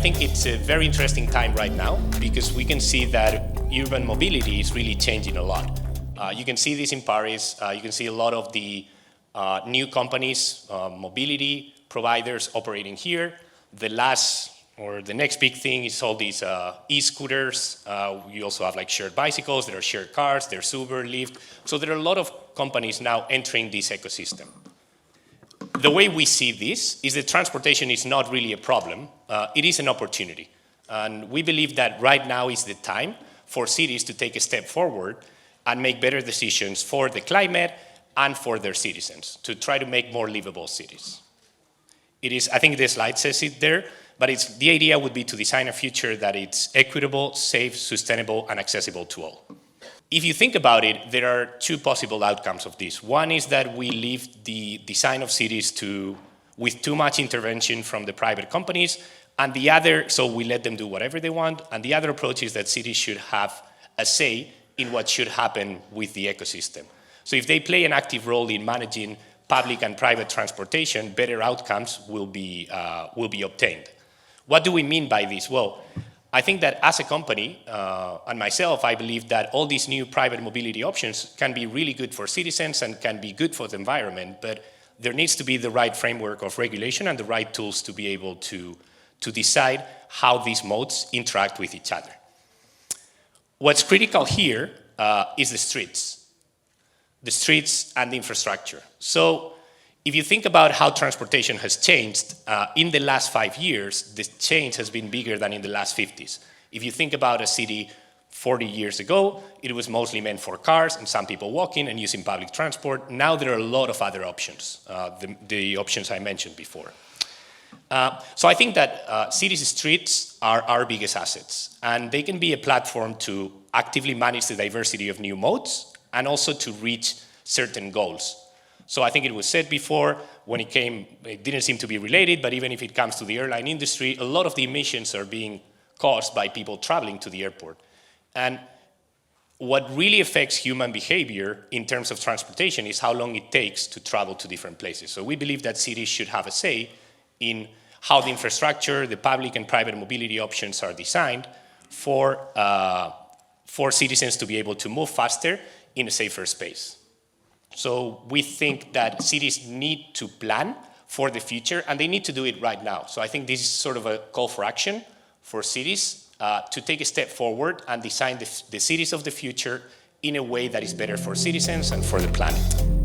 think it's a very interesting time right now because we can see that urban mobility is really changing a lot. You can see this in Paris. You can see a lot of the new companies, mobility providers operating here. The next big thing is all these e-scooters. You also have like shared bicycles, there are shared cars, there's Uber, Lyft. So there are a lot of companies now entering this ecosystem. The way we see this is that transportation is not really a problem, it is an opportunity. And we believe that right now is the time for cities to take a step forward and make better decisions for the climate and for their citizens, to try to make more livable cities. It is, I think the slide says it there, but the idea would be to design a future that it's equitable, safe, sustainable, and accessible to all. If you think about it, there are two possible outcomes of this. One is that we leave the design of cities with too much intervention from the private companies, and the other, so we let them do whatever they want, and the other approach is that cities should have a say in what should happen with the ecosystem. So if they play an active role in managing public and private transportation, better outcomes will be obtained. What do we mean by this? Well, I think that as a company, and myself, I believe that all these new private mobility options can be really good for citizens and can be good for the environment, but there needs to be the right framework of regulation and the right tools to be able to decide how these modes interact with each other. What's critical here is the streets and the infrastructure. So if you think about how transportation has changed, in the last 5 years, the change has been bigger than in the last 50s. If you think about a city 40 years ago, it was mostly meant for cars and some people walking and using public transport. Now there are a lot of other options, the options I mentioned before. So I think that cities' streets are our biggest assets, and they can be a platform to actively manage the diversity of new modes and also to reach certain goals. So I think it was said before, when it didn't seem to be related, but even if it comes to the airline industry, a lot of the emissions are being caused by people traveling to the airport. And what really affects human behavior in terms of transportation is how long it takes to travel to different places. So we believe that cities should have a say in how the infrastructure, the public and private mobility options are designed for citizens to be able to move faster in a safer space. So we think that cities need to plan for the future, and they need to do it right now. So I think this is sort of a call for action for cities to take a step forward and design the cities of the future in a way that is better for citizens and for the planet.